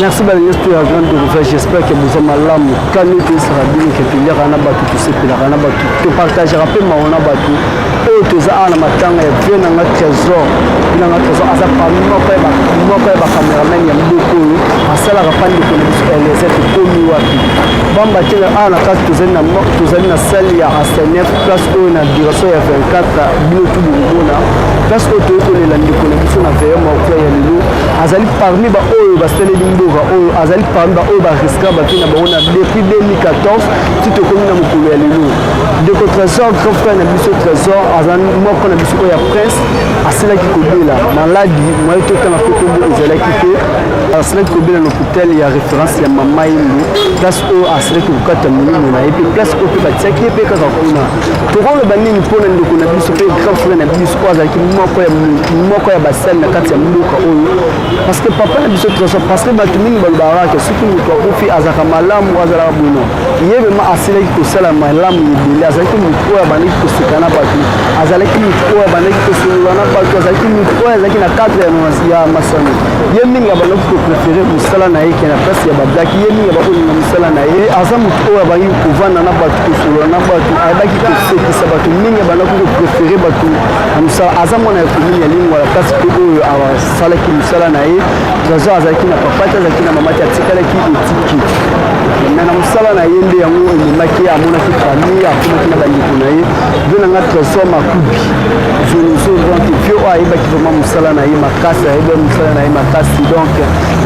Merci beaucoup à grande de j'espère que vous avez là quand nous sera bien que tu y aura pas tout ce que la rana ba tu partagera peu ma on a ba tu o tu za ana matanga ya bien na trésor ina na trésor asa pa mo pa cameraman ya mboko asala ka pandi ko les être komi wapi bamba tena ana ka tu zena salle ya Asenef place o na direction ya 24 bio tout bungona place o to ko le ndiko na biso na veille mo ko ya lulu azali parmi ba oyo ba sele limboga oyo azali parmi ba oyo ba risque ba tina ba ona depuis 2014 tito ko na mukulu ya lulu de ko trésor grand frère na biso trésor azali moko na biso ya prince asela ki kobela maladi moi to kana ko ko ezala ki te asela ki kobela no hôtel ya référence ya mama yimbo place o asela ki kokata mulimo na epi place o pe ba tsaki pe ka kuna to ko le banini pona ndeko na biso pe grand frère na biso ko azali moko ya basel na kati ya mboka oyo parce que papa na biso trésor parce que bato mingi balobaka ke soki moto akufi azalaka malamu azalaka bwino ye vraimen asilaki kosala malamu ebele azalaki moto oyo abandaki koseka na bato azalaki moto oyo abandaki kosolola na bato azalaki moto oyo azalaki na cadre ya masano ye mingi abandaki kopréféré mosala na ye ke na place ya badaki ye mingi abakolinga mosala na ye aza moto oyo abandaki kovanda na bato kosolola na bato ayebaki kosekisa bato mingi abandaki kopréféré bato na mosala aza mwana ya komini ya lingwa na place pe oyo asalaki mosala na ye trésor azalaki na papa te azalaki na mama te atikalaki etiki me na mosala na ye nde yango ememaki amonaki famille akomaki na bandeko na ye ve nanga trésor makubi zolozo donc vie oyo ayebaki vraimen mosala na ye makasi ayebi mosala na ye makasi donc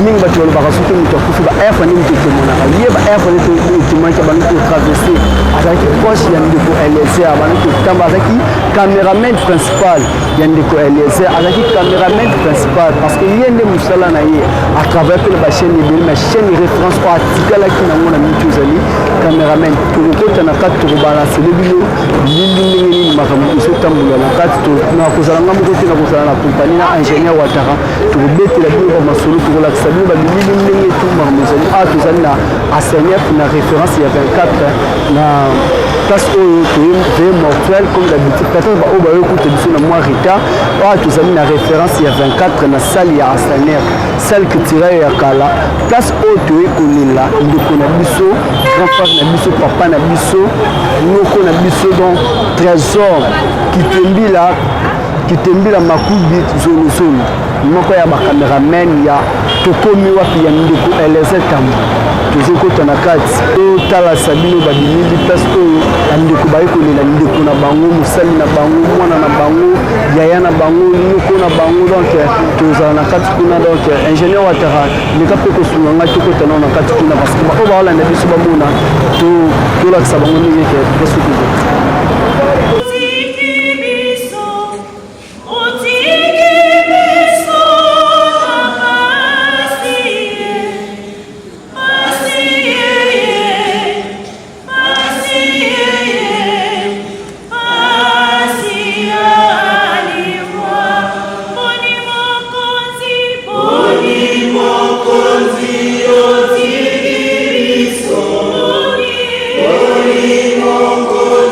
mingi bato balobaka soki moto akufi baerfe nde moto etemonaka ye baerfe nde etemonaki abandaki kotraverse azalaki proche ya ndeko Eliezer abandaki kotamba azalaki cameraman principal ya ndeko Eliezer azalaki cameraman principal parce que ye nde mosala na ye atravers mpe na bachaîne ebele ma chaîne référence oyo atikalaki nango na miti ozali cameraman tokokota na kati tokobalansele bino lili ndenge nini makambo ezotambola na kati nakozala nga moko te nakozala na kompani na ingénieur watara tokobetela bino bamasolo tokolakisa bino babilili ndenge tu makambo ezali awa tozali na Asenef na référence ya 24 na place oyo toye mortuel comme d'habitude peut-être baoyo bayokuta biso na mwa retard awa tozali na référence ya 24 na salle ya Asenef salle culturelle ya kala place oyo toye kolela ndeko na biso grand frère na biso papa na biso noko na biso donc trésor kitembila makubi zolozolo moko ya bakameraman ya tokomi wapi ya ndeko Eliezer Tambo tozokota na kati totalasa bino babimili place oyo bandeko baye kolela ndeko na bango mosali na bango mwana na bango yaya na bango noko na bango donc tozala na kati kuna donc ingénieur watara leka mpe kosunga ngai tokota nao na kati kuna parce que baoyo baolanda biso bamona tolakisa bango ndenge ke esoki Mongo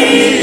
Thank you.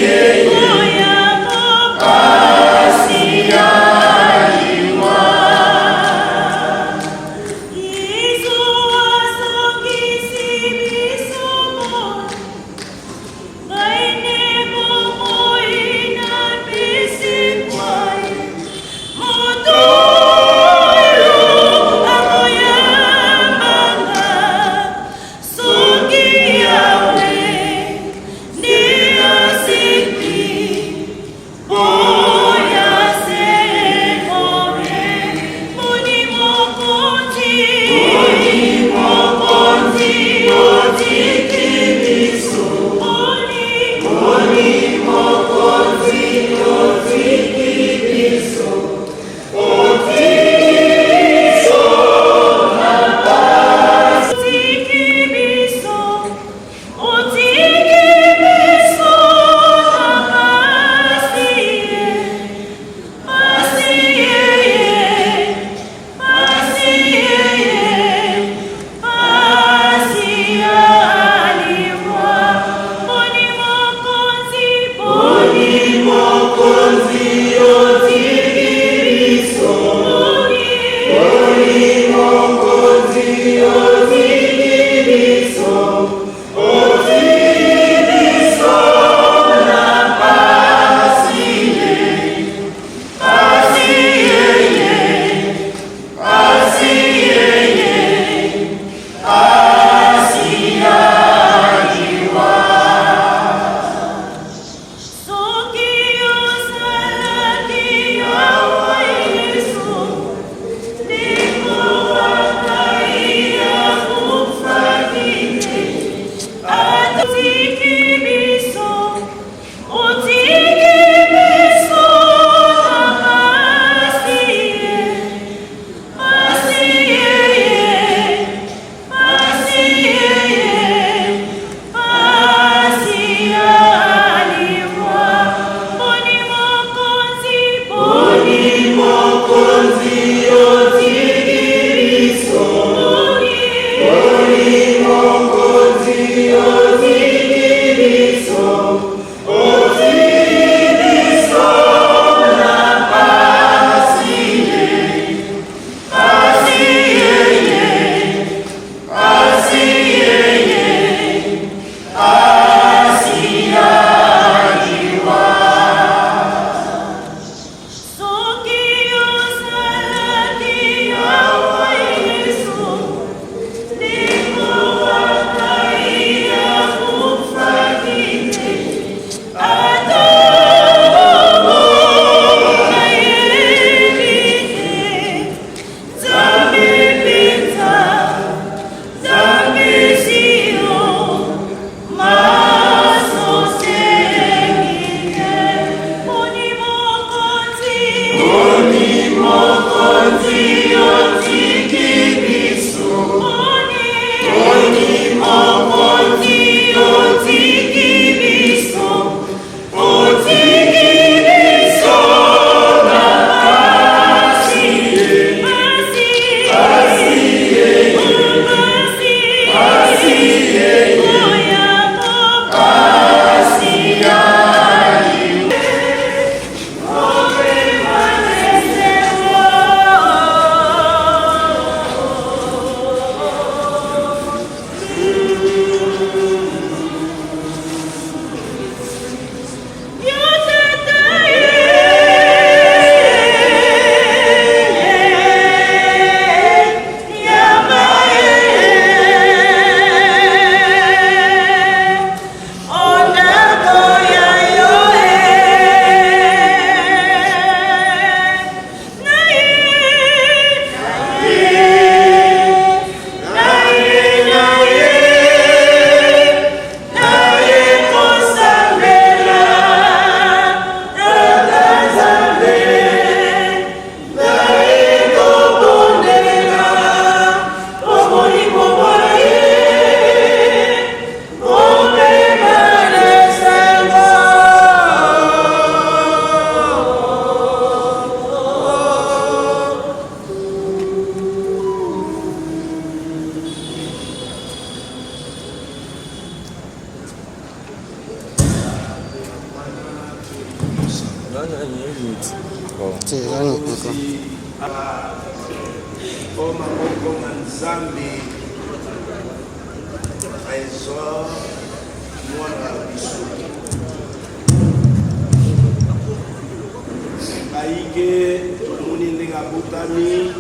Aike muni ndinga butami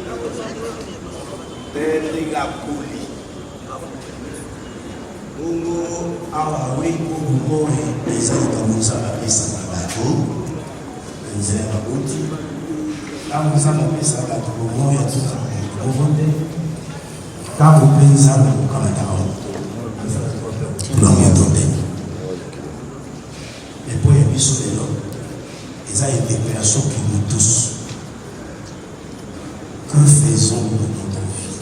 ndinga kuli Mungu awa wengu mboe pesa utamuza pesa mabato nzela mabuti kama sana pesa mabato moya tuka mbote kama penza kama tao longue tonde et puis biso de l'homme ils ont été opérations pour nous tous. Que faisons-nous de notre vie?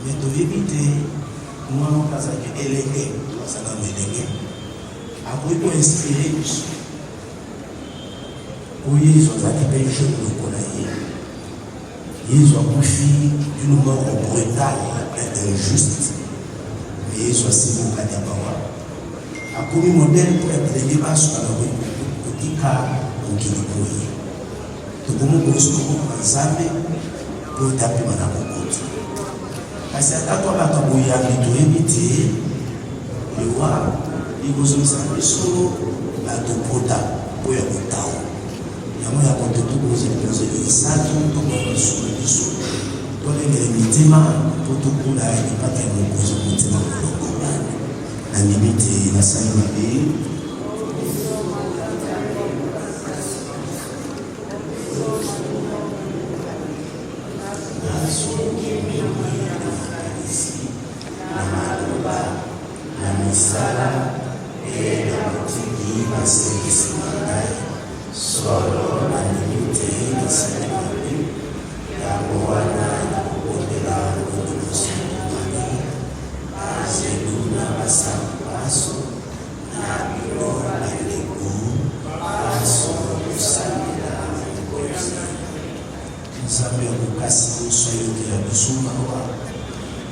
Mais de éviter, nous n'avons pas à éléguer, ça va m'éléguer. Après, pour inspirer, oui, ils ont acquis des jeunes de Kolaïe. Ils ont confié d'une mort brutale et injuste. Mais ils ont aussi mon Kadiabawa. A commis modèle pour être les débats sur la rue. Ika ukilikuye tukumu kusuku manzame pour taper mana kokoti kasi atako bakabuya bitu ebiti lewa igozomisa biso bato pota oya kotao yango ya kote tukoze isatu tukosuku biso tolengele mitima po tukula ipata ya mokozi mutima kolokobana na nimiti nasali mabe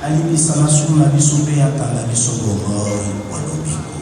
alibisa masumu na biso mpe atanda biso bomoi wa lobiko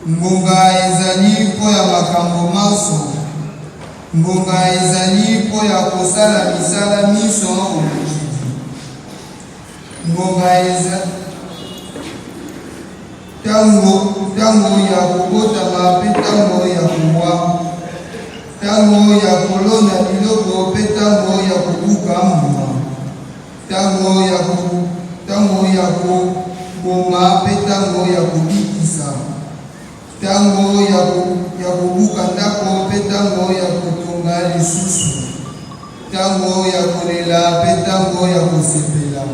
ngonga ezali po ya makambo maso ngonga ezali po ya kosala misala miso omokili ngonga ezali tango ya kobotama mpe tango ya kowa tango ya kolona biloko mpe tango ya kobuka mbuma tango ya koboma mpe tango ya kobikisa tango ya kobuka ndako mpe tango ya kotonga lisusu tango ya kolela mpe tango ya kosepela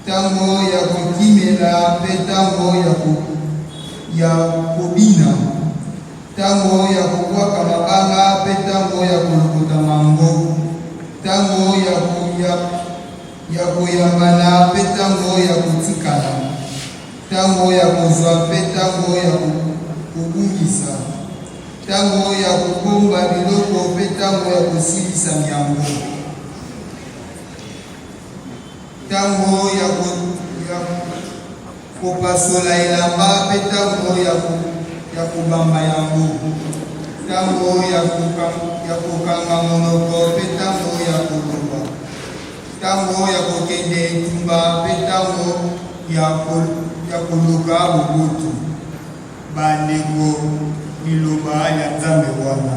tango ya kokimela mpe tango ya kobina tango ya kobwaka mabanga mpe tango ya kolokota mango tango ya koyambana mpe tango ya kotikala tango ya kozwa mpe tango ya kobungisa ntango ya kobomba biloko mpe ntango ya kosilisa yango, ntango ya kopasola elamba mpe ntango ya kobamba yango, ntango ya kokanga monoko mpe ntango ya koloba, ntango ya kokende etumba mpe ntango ya koluka bobutu. Bandeko, liloba ya Nzambe wana.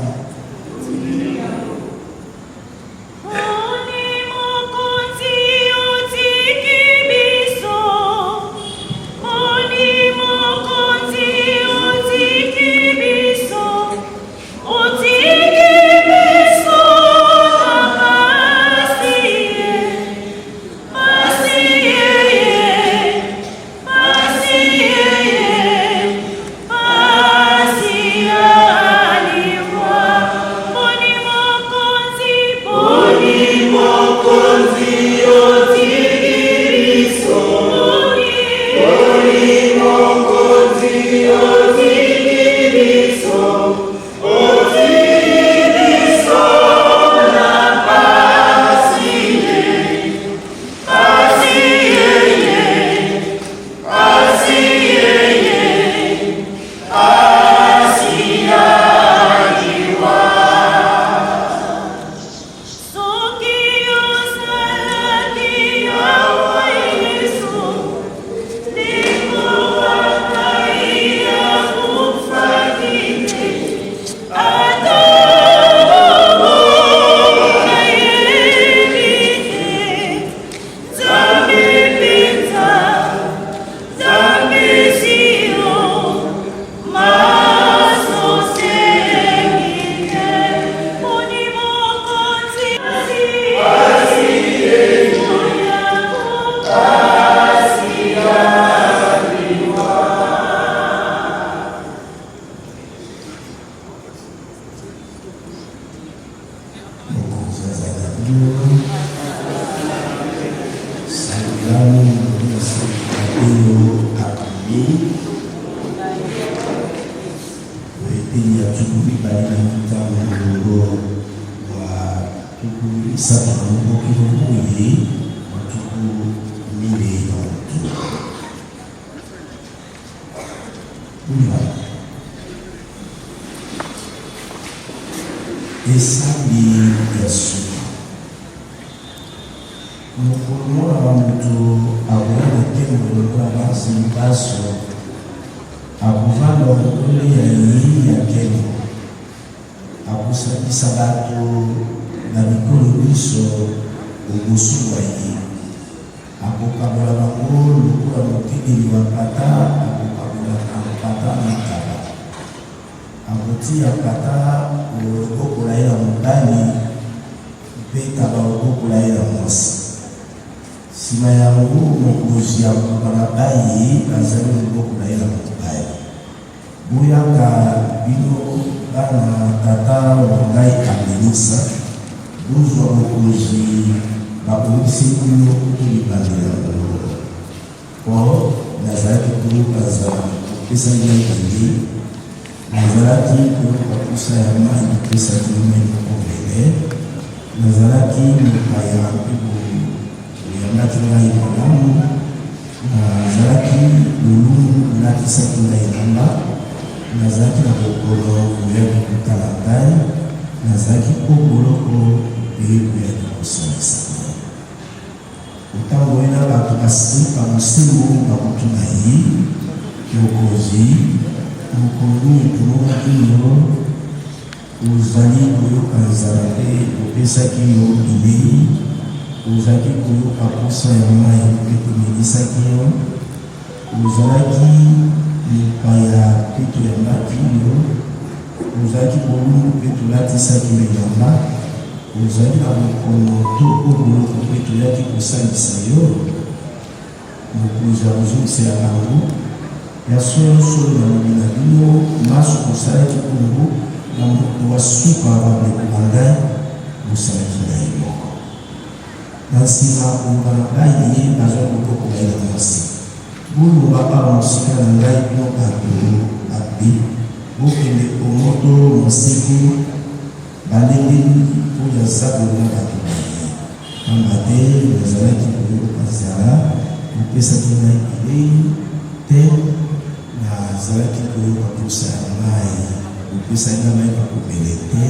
Esambi Yesu mukulumula muntu abulana kemulwa basi baso akuvanga okukole yayi yakemo akusabisa batu na mikolo biso obusuwayi akukabula bango lukula mutigili wa pata akukabula pata makaba akutia pata okokolaila mobali mpe kaba okokolaila mwasi. Sima yango mokonzi ya mabalabayi azali okokolaila mobali. Boyaka bino bana tata wangai abenisa bozwa mokonzi bakongisi bino kolibandela yango. Po nazalaki kolukaza kopesa ngai nazalaki kokusa ya mai kopesa kimeni kobele nazalaki mopaya mpe koyambaki ngai malamu nazalaki lulu latisaki ngai elamba nazalaki na kokolo koyaki kotala ngai nazalaki kokoloko mpe koyaki kosalisa otango ena bato basipa mosengo bakutu na ye mokonzi mokoni ekomaki yo ozali koyoka nzambe opesaki yo bilei ozalaki koyoka posa ya mai mpe tomelisaki yo ozalaki mopaya mpe toyambaki yo ozalaki bolungu mpe tolatisaki elamba ozali na bokono to oboloko mpe toyaki kosalisa yo mokonzi ya kozongisela yango ya solo na mobina bino maso kosalaki bongo na moto wa suka bandeko na ngai bosalaki na ye moko na nsima konga na ngai ye nazwa loboko ngai na mwasi boloba awa mosika na ngai bino bato abe bokende kongo moto mosiko balengeli oyo azabela bato baye pamba te nazalaki koyoka zala opesaki ngai bilei te nazalaki koyoka posa ya mai opesaki ngai mai bakobele te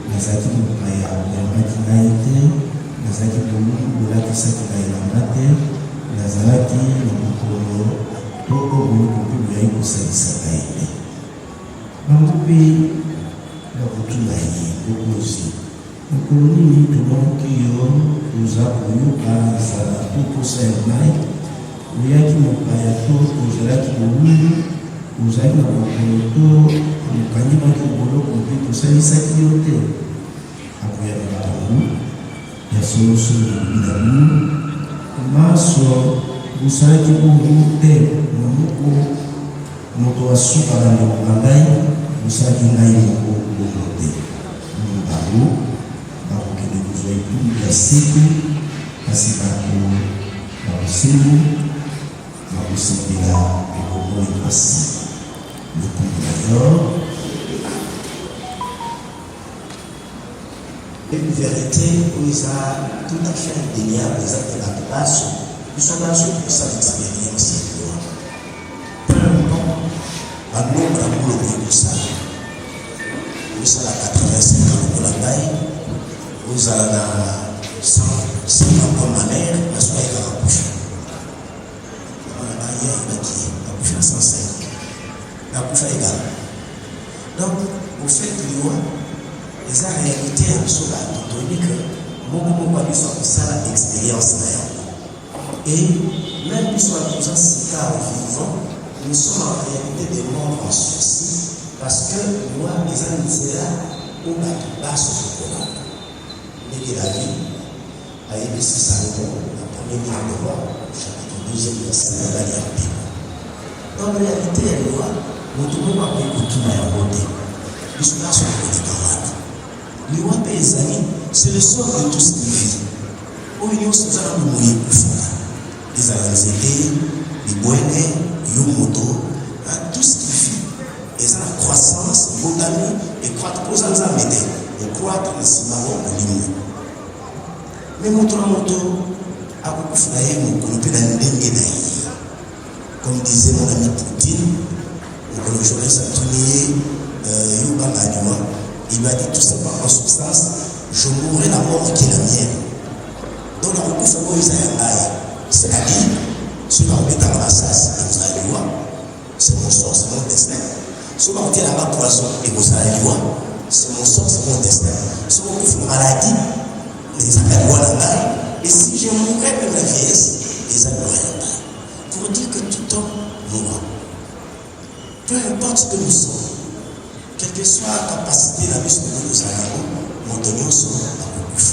nazalaki mopaya oyambaki ngai te nazalaki bolungu bolakisaki ngai elamba te nazalaki na mokolo to oyo koyai kosalisa ngai te bango mpe bakotuna ye bokozi mokolo nini tomonaki yo oza koyoka ezala to posa ya mai oyaki mopaya to ozalaki bolungu ozalaki na mokolo to mokanyimaki boloko mpe tosalisaki yo te akoyaka bango ya solosolo binamu maso osalaki bongo te na moko moto asukaka ndeko na ngai osalaki ngai moko bongo te bango bakokende kozwa etumbu ya siku kasi bato bakosengo bakosepela ekoko epasi lokumu d'ailleurs une vérité où ils ont tout à fait indéniable, ils ont la place, ils sont dans une puissance d'expérience. Peu importe, à nous, on a voulu de ça. Vous allez à 85 ans pour la taille, vous allez à 100 ans comme ma mère, la soirée à la bouche. Il y a une bâtie, la bouche à 105, la bouche à égal. Donc, vous faites le les réalités sur la donné que beaucoup de gens ont ça l'expérience et même si on a besoin de ces cas vivants, nous sommes en réalité des morts en sursis parce que nous avons des amitiés là où on a sur le Coran. Mais que la vie a été si Salomon, la première ligne de roi, chapitre 12e verset de la Bible. Dans la réalité, elle voit, nous devons appeler tout le monde. Nous sommes là sur le camarades. Les rois paysans, c'est le sort de tout ce qui vit. Au milieu, c'est ça le moyen plus fort. Les alanzétés, les boenets, les motos, tout ce qui vit. Et ça, la croissance, botanique, et croître pour ça, ça m'aide. Et croître, c'est marrant, le limon. Mais moto, a beaucoup fait, on peut la dengue. Comme disait mon ami Poutine, on peut le jouer sa tournée, il m'a dit tout simplement en substance, je mourrai la mort qui est la mienne. Donc on peut faire Moïse c'est-à-dire, ce qu'on met dans la massage, et vous allez voir, c'est mon sort, c'est mon destin. Ce qu'on met dans la poison, et vous allez voir, c'est mon sort, c'est mon destin. Ce qu'on fait maladie, les appels voient la maille, et si je mourrais même la vieillesse, les appels voient la maille. Pour dire que tout homme mourra. Peu importe ce que nous sommes, quelle que soit la capacité de la vie que nous avons, nous devons se à beaucoup.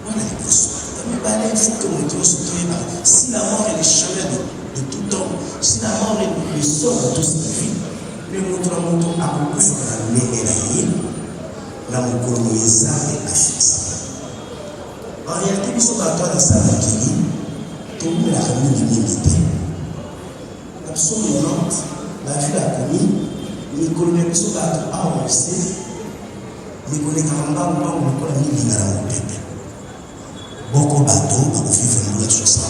Voilà les pouces. Il faut que nous devons se tourner. Si la mort est le chemin de tout homme, si la mort est le sort de tout ce qui vit, nous devons à beaucoup sur la mêlée et la île, la mokonoïsa et la fixe. En réalité, nous sommes à toi dans sa vie, tout le monde a remis l'immunité. Absolument, la vie a commis. Les colonies qui sont à avancer, les colonies qui ont mis dans la tête. Beaucoup de bateaux ont vivre dans 60.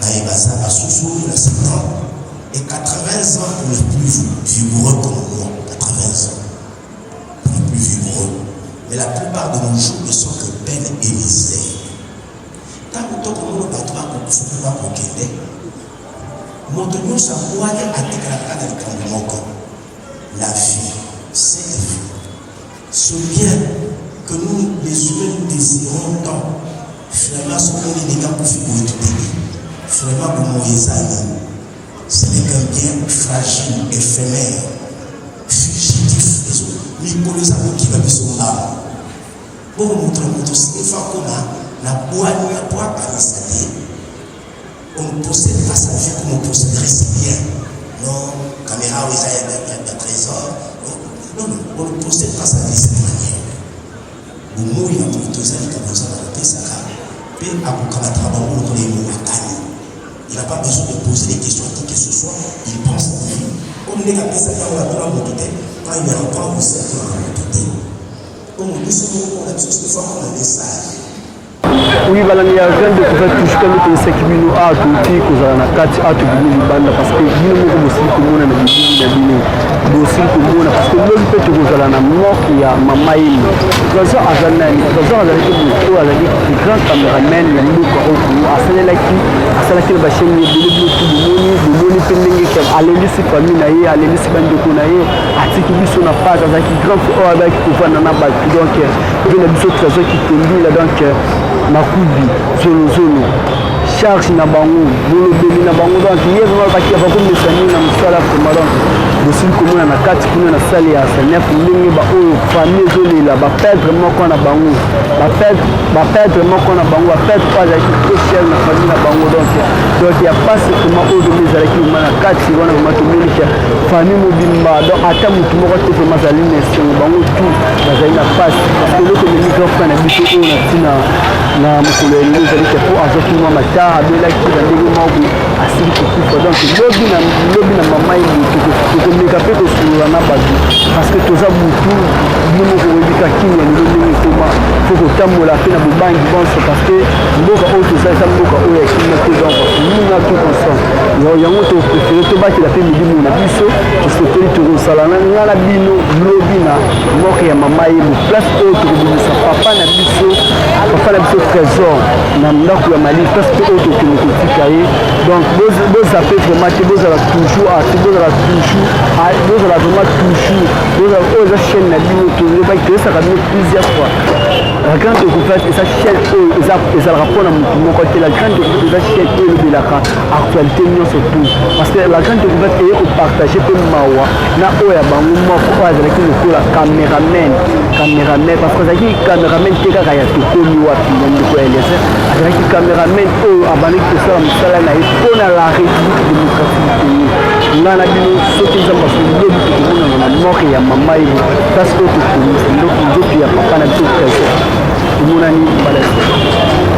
Naïbasa a sous la 50 ans. Et 80 ans pour les plus vigoureux comme moi. 80 ans. Pour les plus vigoureux. Mais la plupart de nos jours ne sont que peine et misère. Tant que le bateau a pouvoir procéder, Montenegro s'envoie à déclarer dans le monde. La vie, c'est la vie. Ce bien que nous, les humains, désirons tant, finalement, ce qu'on est déjà pour figurer tout pays. Finalement, pour Moïse, ce n'est qu'un bien fragile, éphémère, fugitif, mais pour les amis qui va son âme. Pour montrer une fois qu'on a boîte à l'installer, on ne possède pas sa vie comme on posséderait ses biens. Non, caméra, il y a un trésor. Non, on ne possède pas sa vie de cette manière. Vous mourrez en tout cas, il n'a pas besoin de poser des questions à qui que ce soit. Il pense à lui. On ndenge apesa ntango batona moto te quand il reprend aussi atonaka moto te omo biso moko na biso soki fois kona message oui balani ya grande découverte tushuka mito esaki bino atuti kozala na kati atu bino libanda parce que bino moko bosili komona na bibili na bino bosili komona parce que lobi mpe tokozala na mort ya mama yino trésor azali nani trésor azalaki moto oyo azalaki grand cameraman ya mboka oyo asalaki na bachaine ebele bino tu bomoni mpe ndenge alelisi famille na ye alelisi bandeko na ye atiki biso na page azalaki grand oyo azalaki kovanda na bato donc mpe na biso trésor kitembila donc makubi zolozolo charge na bango bolobeli na bango donc ye vraiment bakomesa nini na mosala vraimen donc bosili komona na kati kuna na sale ya sanef ndenge baoyo famille ezolela bapedre moko na bango bapedre moko na bango bapedre oyo azalaki trop cher na famille na bango donc ya pasi vraimen oyo domi ezalaki vraimen na kati wana vraimen tomoni ke famille mobimba donc ata motu moko te vraimen azali na esengo bango tu bazali na pasi parce que eloko ememi grand frère na biso oyo na ntina na mokolo ya lelo ezali ke po azwaki mwa matara abelaki na ndenge moko asili kokufa donc lobi na mama ye motu tokomeka mpe kosolola na bato parce que toza butu bino moko oyebika kini ya lelo ndenge ekoma fo kotambola mpe na bobangi bonso parce que mboka oyo toza eza mboka oyo ya kimia te donc nina tout constant yango topréféré tobakela mpe milimo na biso tosepeli tokosala nga na bino lobi na moko ya mama ye bo place oyo tokobimisa papa na biso trésor na ndako ya mali place mpe oyo tokende kotika ye donc bozape vraiment te bozala toujours ate bozala vraiment toujours oyo eza chaîne na bino toyebaki toyesaka bino plusieurs fois la grande découverte eza chaîne oyo ezalaka mpona motu moko te la grande découverte eza chaîne oyo elobelaka actualité nyonso tout parce que la grande découverte eye kopartage mpe mawa na oyo ya bango moko oyo azalaki lokola cameraman parce que azalaki cameraman te kaka ya tokomi wapi na ndeko ya eliezer azalaki cameraman oyo abandaki kosala mosala na ye mpona la république démocratique du pays nga na bino soki nzambe asolobi tokomonana na mort ya mama ye place oyo tokomi nzoto ya papa na biso trésor tomonani mbala